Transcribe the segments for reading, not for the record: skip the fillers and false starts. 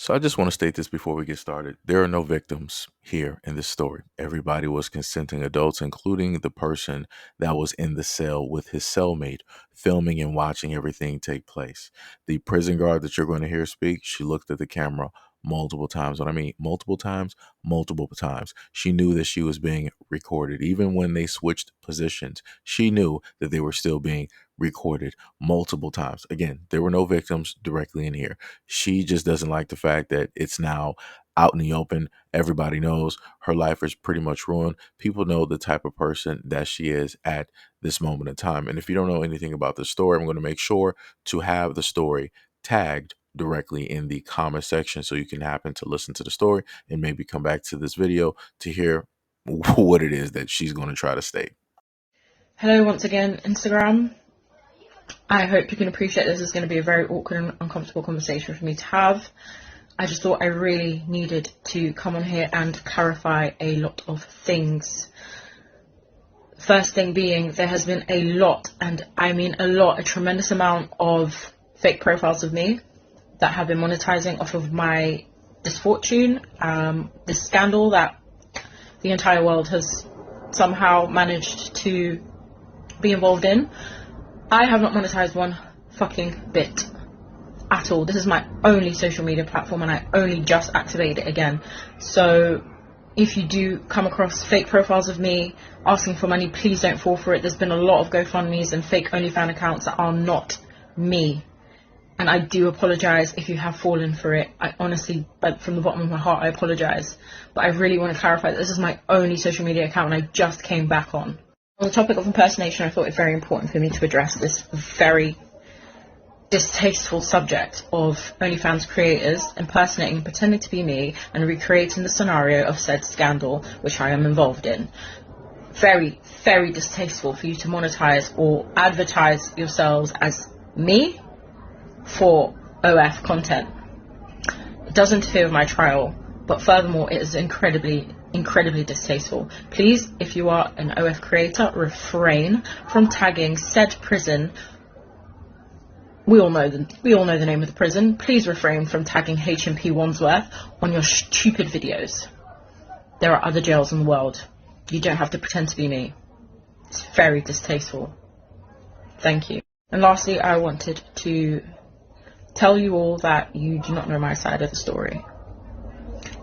So I just want to state this before we get started. There are no victims here in this story. Everybody was consenting adults, including the person that was in the cell with his cellmate, filming and watching everything take place. The prison guard that you're going to hear speak, she looked at the camera multiple times. What I mean, multiple times, multiple times. She knew that she was being recorded. Even when they switched positions, she knew that they were still being recorded multiple times. Again, there were no victims directly in here. She just doesn't like the fact that it's now out in the open. Everybody knows her life is pretty much ruined. People know the type of person that she is at this moment in time. And if you don't know anything about the story, I'm going to make sure to have the story tagged directly in the comment section so you can happen to listen to the story and maybe come back to this video to hear what it is that she's going to try to state. Hello once again, Instagram. I hope you can appreciate this is going to be a very awkward and uncomfortable conversation for me to have. I just thought I really needed to come on here and clarify a lot of things. First thing being, there has been a lot, and I mean a lot, a tremendous amount of fake profiles of me that have been monetizing off of my misfortune, this scandal that the entire world has somehow managed to be involved in. I have not monetized one fucking bit at all. This is my only social media platform and I only just activated it again. So if you do come across fake profiles of me asking for money, please don't fall for it. There's been a lot of GoFundMes and fake OnlyFans accounts that are not me. And I do apologize if you have fallen for it. I honestly, from the bottom of my heart, I apologize. But I really want to clarify that this is my only social media account and I just came back on. On the topic of impersonation, I thought it very important for me to address this very distasteful subject of OnlyFans creators impersonating and pretending to be me and recreating the scenario of said scandal, which I am involved in. Very, very distasteful for you to monetize or advertise yourselves as me for OF content. It does interfere with my trial, but furthermore, it is incredibly distasteful. Please, if you are an OF creator, refrain from tagging said prison. We all know the name of the prison. Please refrain from tagging HMP Wandsworth on your stupid videos. There are other jails in the world. You don't have to pretend to be me. It's very distasteful. Thank you. And lastly, I wanted to tell you all that you do not know my side of the story.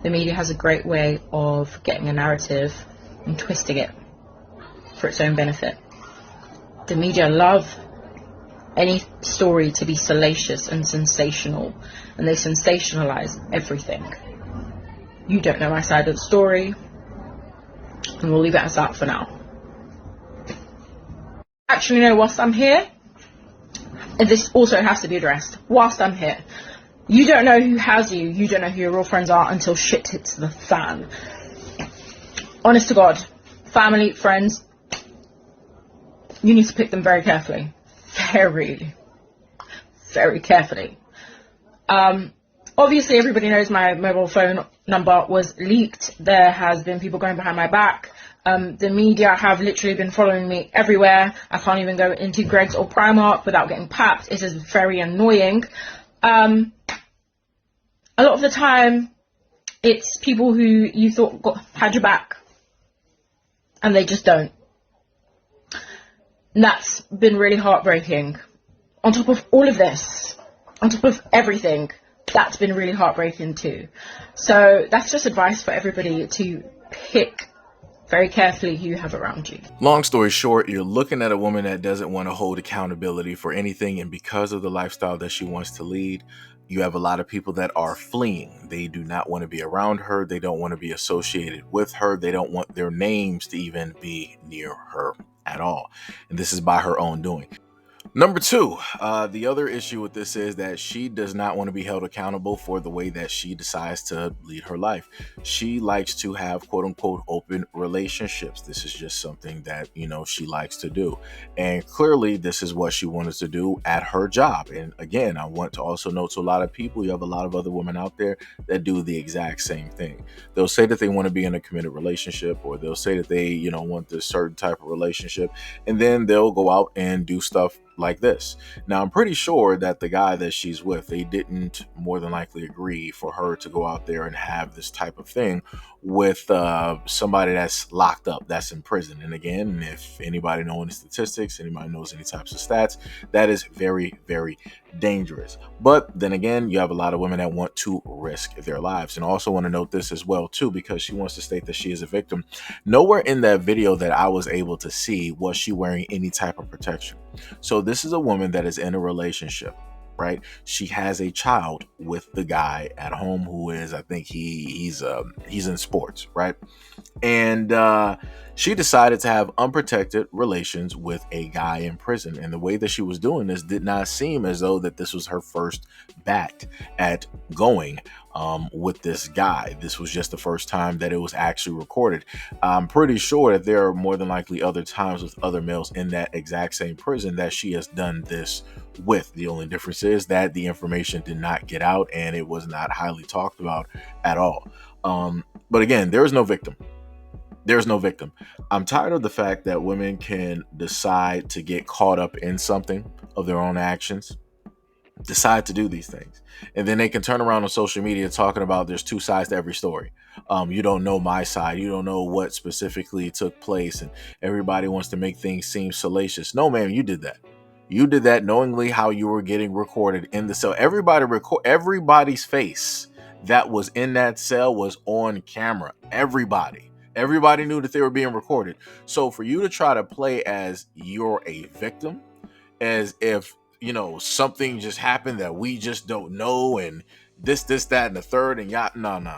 The media has a great way of getting a narrative and twisting it for its own benefit. The media love any story to be salacious and sensational, and they sensationalize everything. You don't know my side of the story, and we'll leave it as that for now. Actually, no, whilst I'm here, and this also has to be addressed, whilst I'm here, you don't know who has you. You don't know who your real friends are until shit hits the fan. Honest to God, family, friends, you need to pick them very carefully. Very, very carefully. Obviously, everybody knows my mobile phone number was leaked. There has been people going behind my back. The media have literally been following me everywhere. I can't even go into Greg's or Primark without getting papped. It is very annoying. A lot of the time, it's people who you thought had your back, and they just don't. And that's been really heartbreaking. On top of all of this, on top of everything, that's been really heartbreaking too. So that's just advice for everybody to pick very carefully who you have around you. Long story short, you're looking at a woman that doesn't want to hold accountability for anything, and because of the lifestyle that she wants to lead, you have a lot of people that are fleeing. They do not want to be around her. They don't want to be associated with her. They don't want their names to even be near her at all. And this is by her own doing. Number two, the other issue with this is that she does not want to be held accountable for the way that she decides to lead her life. She likes to have quote unquote open relationships. This is just something that, she likes to do. And clearly this is what she wanted to do at her job. And again, I want to also note to a lot of people, you have a lot of other women out there that do the exact same thing. They'll say that they want to be in a committed relationship, or they'll say that they, want this certain type of relationship. And then they'll go out and do stuff like this. Now, I'm pretty sure that the guy that she's with, they didn't more than likely agree for her to go out there and have this type of thing with somebody that's locked up, that's in prison. And again, if anybody knows any statistics, anybody knows any types of stats, that is very, very dangerous. But then again, you have a lot of women that want to risk their lives. And I also want to note this as well, too, because she wants to state that she is a victim. Nowhere in that video that I was able to see was she wearing any type of protection. So this is a woman that is in a relationship, right? She has a child with the guy at home who is, I think he's in sports, right? And she decided to have unprotected relations with a guy in prison. And the way that she was doing this did not seem as though that this was her first bat at going with this guy. This was just the first time that it was actually recorded. I'm pretty sure that there are more than likely other times with other males in that exact same prison that she has done this with. The only difference is that the information did not get out and it was not highly talked about at all. But again, there is no victim. There's no victim. I'm tired of the fact that women can decide to get caught up in something of their own actions, decide to do these things, and then they can turn around on social media talking about there's two sides to every story. You don't know my side. You don't know what specifically took place, and everybody wants to make things seem salacious. No, ma'am, you did that. You did that knowingly how you were getting recorded in the cell. Everybody's face that was in that cell was on camera. Everybody knew that they were being recorded. So for you to try to play as you're a victim, as if, something just happened that we just don't know, and this, that, and the third, and no.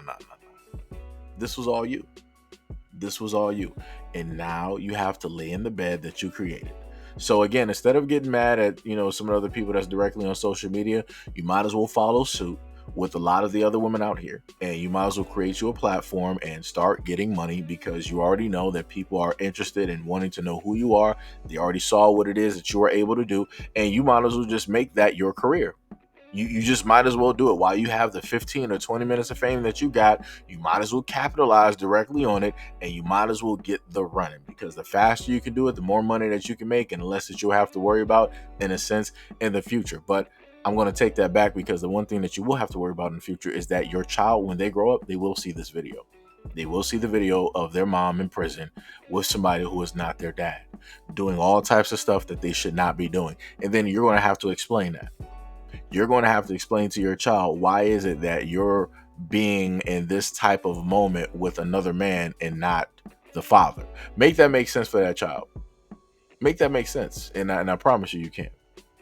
This was all you. This was all you. And now you have to lay in the bed that you created. So again, instead of getting mad at, some of the other people that's directly on social media, you might as well follow suit with a lot of the other women out here, and you might as well create you a platform and start getting money, because you already know that people are interested in wanting to know who you are. They already saw what it is that you are able to do, and you might as well just make that your career. You just might as well do it while you have the 15 or 20 minutes of fame that you got. You might as well capitalize directly on it, and you might as well get the running, because the faster you can do it, the more money that you can make, and the less that you'll have to worry about, in a sense, in the future. But I'm going to take that back, because the one thing that you will have to worry about in the future is that your child, when they grow up, they will see this video. They will see the video of their mom in prison with somebody who is not their dad, doing all types of stuff that they should not be doing. And then you're going to have to explain that. You're going to have to explain to your child, why is it that you're being in this type of moment with another man and not the father? Make that make sense for that child. Make that make sense. And I promise you, you can.